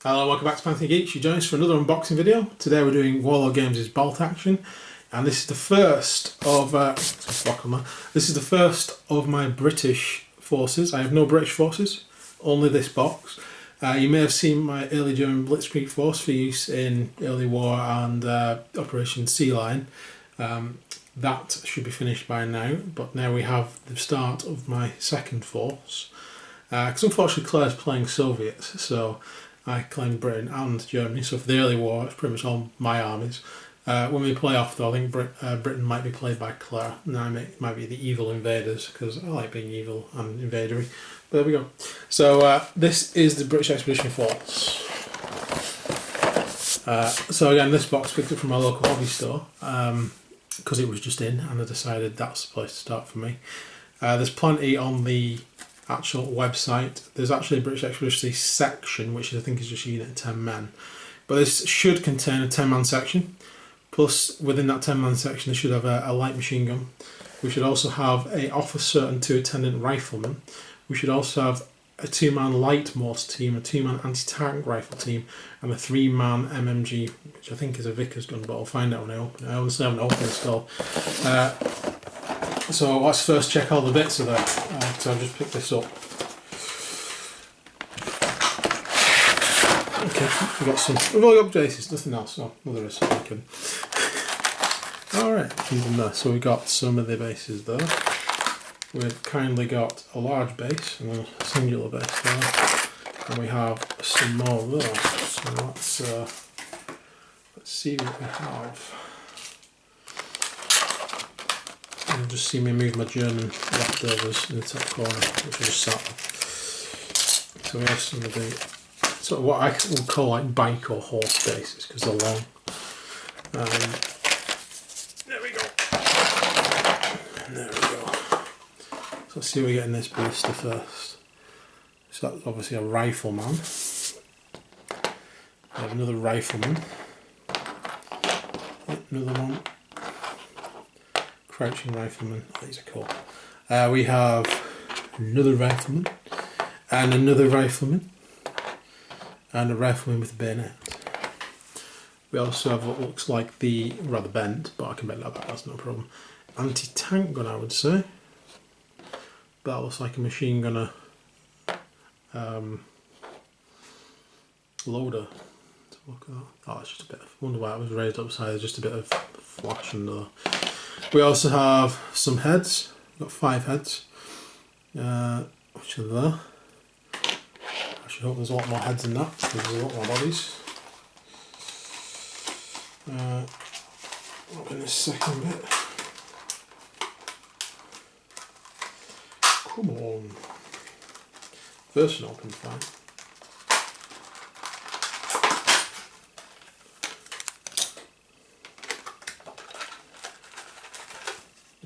Hello, welcome back to Potg. You join us for another unboxing video. Today we're doing Warlord Games' Bolt Action, and this is the first of my British forces. I have no British forces, only this box. You may have seen my early German Blitzkrieg force for use in early war and Operation Sea Lion. That should be finished by now, but now we have the start of my second force. Because unfortunately Claire's playing Soviets, so I claim Britain and Germany, so for the early war it's pretty much all my armies. When we play off though, I think Britain might be played by Claire, and I might be the evil invaders, because I like being evil and invadery. But there we go. So this is the British Expeditionary Force. So again, this box picked up from my local hobby store, because it was just in, and I decided that's the place to start for me. There's plenty on the actual website. There's actually a British Expeditionary section, which I think is just a unit of 10 men. But this should contain a 10-man section. Plus, within that 10-man section, they should have a light machine gun. We should also have an officer and 2 attendant riflemen. We should also have a 2-man light mortar team, a 2-man anti-tank rifle team, and a 3-man MMG, which I think is a Vickers gun, but I'll find out when I open it. I honestly haven't opened this still. So let's first check all the bits of that. So I've just picked this up. Okay, we've all got bases, nothing else. Oh, well, there is something. Alright, even there. So we've got some of the bases there. We've kindly got a large base and a singular base there. And we have some more there. So let's see what we have. You'll just see me move my German leftovers in the top corner, which I just sat on. So we have some of the sort of what I would call like bike or horse bases, because they're long. There we go. There we go. So let's see what we get in this booster first. So that's obviously a rifleman. We have another rifleman. Another one. Crouching rifleman, these are cool. We have another rifleman, and another rifleman, and a rifleman with a bayonet. We also have what looks like rather bent, but I can bend that back, that's no problem. Anti-tank gun, I would say. That looks like a machine gunner loader. Look at that. Oh, it's just a bit of, I wonder why it was raised upside, there's just a bit of flash under there. We also have some heads. We've got 5 heads, which are there. I should hope there's a lot more heads than that, because there's a lot more bodies. Open this second bit. Come on. First one opened fine.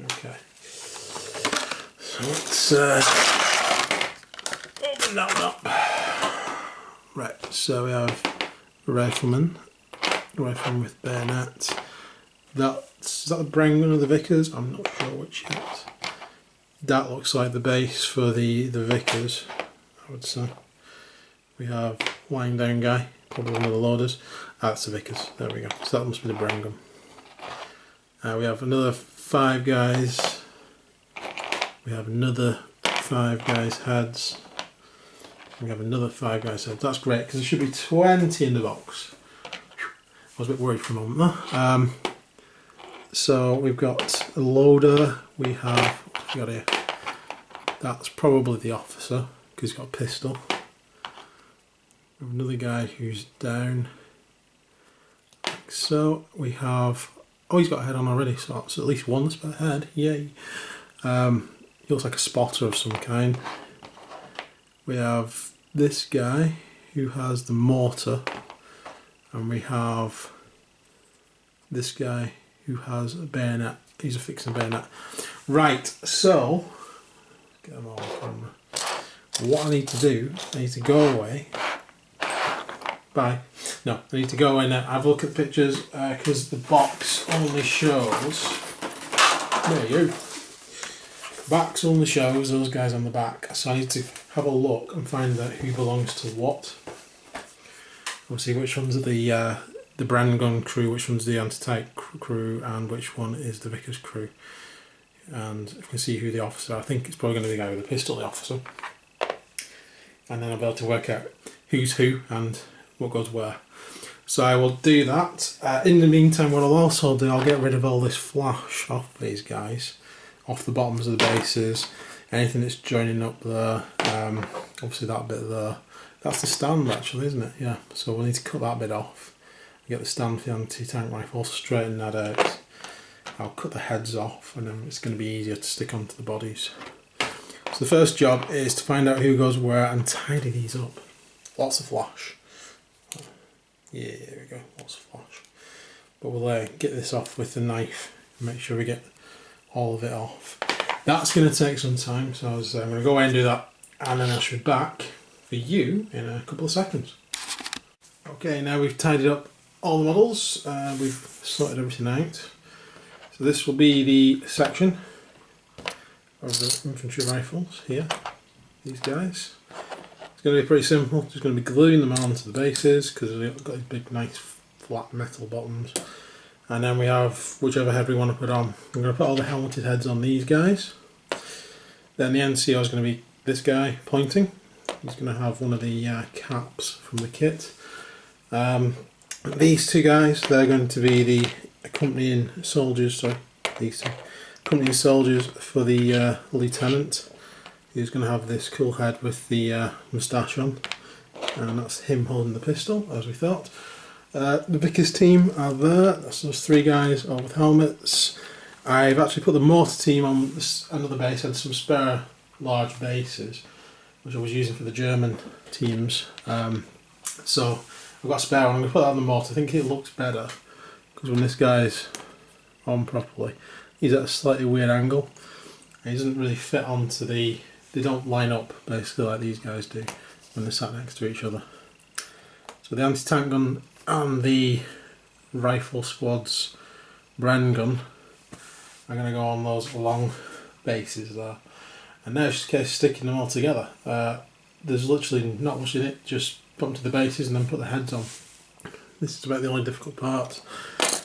Okay, so let's open that one up. Right, so we have a rifleman with bayonet. Is that the Brown gun of the Vickers? I'm not sure which yet. That looks like the base for the Vickers, I would say. We have lying down guy, probably one of the loaders. That's the Vickers, there we go. So that must be the Brown gun. We have another 5 guys. We have another 5 guys heads. We have another 5 guys heads. That's great, because there should be 20 in the box. I was a bit worried for a moment there. So we've got a loader. We have, what have we got here? That's probably the officer, because he's got a pistol. We have another guy who's down. Like so. We have, oh, he's got a head on already, so that's at least one spare head. Yay. He looks like a spotter of some kind. We have this guy who has the mortar, and we have this guy who has a bayonet. He's affixing a bayonet. Right, so get them all on camera. What I need to do, I need to go away. Bye. No, I need to go in and have a look at the pictures, because the box only shows. There you go. Box only shows those guys on the back, so I need to have a look and find out who belongs to what. obviously which ones are the brand gun crew, which one's the anti-tank crew, and which one is the Vickers crew. And you can see who the officer, I think it's probably going to be the guy with the pistol, the officer. And then I'll be able to work out who's who and what goes where. So I will do that. In the meantime, what I'll also do, I'll get rid of all this flash off these guys, off the bottoms of the bases, anything that's joining up there, obviously that bit there. That's the stand actually, isn't it? Yeah, so we'll need to cut that bit off. Get the stand for the anti-tank rifle, straighten that out. I'll cut the heads off and then it's going to be easier to stick onto the bodies. So the first job is to find out who goes where and tidy these up. Lots of flash. Yeah, there we go, lots of flash. But we'll get this off with the knife and make sure we get all of it off. That's going to take some time, so I'm going to go away and do that, and then I should be back for you in a couple of seconds. Okay, now we've tidied up all the models, we've sorted everything out. So this will be the section of the infantry rifles here, these guys. It's going to be pretty simple, just going to be gluing them onto the bases because they've got these big nice flat metal bottoms. And then we have whichever head we want to put on. I'm going to put all the helmeted heads on these guys. Then the NCO is going to be this guy pointing. He's going to have one of the caps from the kit. These two guys, they're going to be the accompanying soldiers, sorry, these two. Accompanying soldiers for the lieutenant. He's going to have this cool head with the moustache on, and that's him holding the pistol, as we thought. The Vickers team are there, that's those three guys, all with helmets. I've actually put the mortar team on this end of the base. I had some spare large bases, which I was using for the German teams. So I've got a spare one, I'm going to put that on the mortar. I think it looks better, because when this guy's on properly, he's at a slightly weird angle. He doesn't really fit onto they don't line up basically like these guys do when they're sat next to each other. So the anti-tank gun and the rifle squad's Bren gun are going to go on those long bases there. And now it's just a case of sticking them all together. There's literally not much in it, just put them to the bases and then put the heads on. This is about the only difficult part,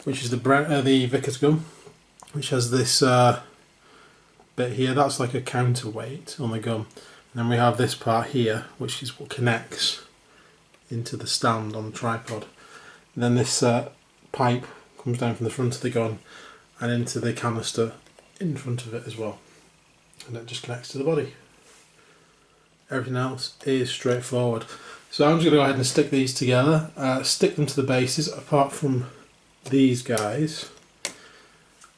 which is the Vickers gun, which has this bit here, that's like a counterweight on the gun. And then we have this part here, which is what connects into the stand on the tripod. And then this pipe comes down from the front of the gun and into the canister in front of it as well. And it just connects to the body. Everything else is straightforward. So I'm just going to go ahead and stick these together, stick them to the bases apart from these guys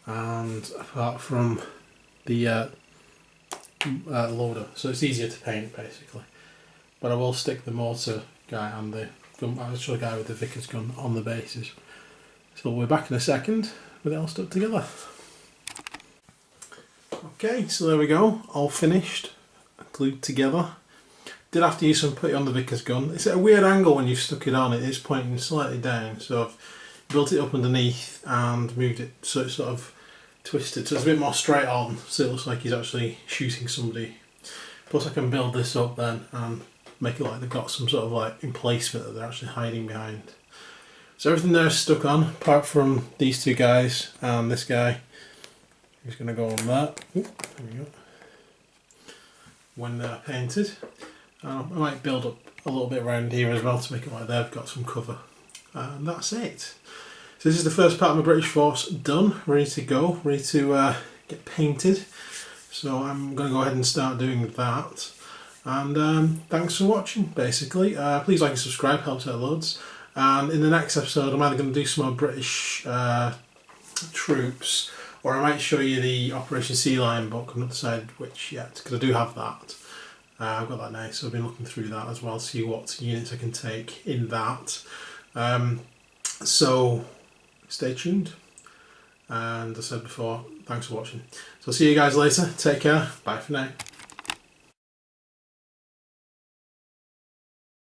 and apart from the loader, so it's easier to paint basically. But I will stick the mortar guy and the actual guy with the Vickers gun on the bases. So we're back in a second with it all stuck together. Okay, so there we go, all finished, glued together. Did have to use some putty on the Vickers gun. It's at a weird angle when you've stuck it on, it is pointing slightly down, so I've built it up underneath and moved it so it's sort of twisted, so it's a bit more straight on, so it looks like he's actually shooting somebody. Plus I can build this up then and make it like they've got some sort of like emplacement that they're actually hiding behind. So everything there is stuck on, apart from these two guys and this guy. He's going to go on there. Ooh, there we go. When they're painted. I might build up a little bit around here as well to make it like they've got some cover. And that's it. So this is the first part of my British Force done, ready to go, ready to get painted. So I'm going to go ahead and start doing that. And thanks for watching, basically. Please like and subscribe, helps out loads. And in the next episode I'm either going to do some more British troops, or I might show you the Operation Sea Lion book. I've not decided which yet, because I do have that. I've got that now, so I've been looking through that as well, see what units I can take in that. So stay tuned, and as I said before, thanks for watching. So I'll see you guys later, take care, bye for now.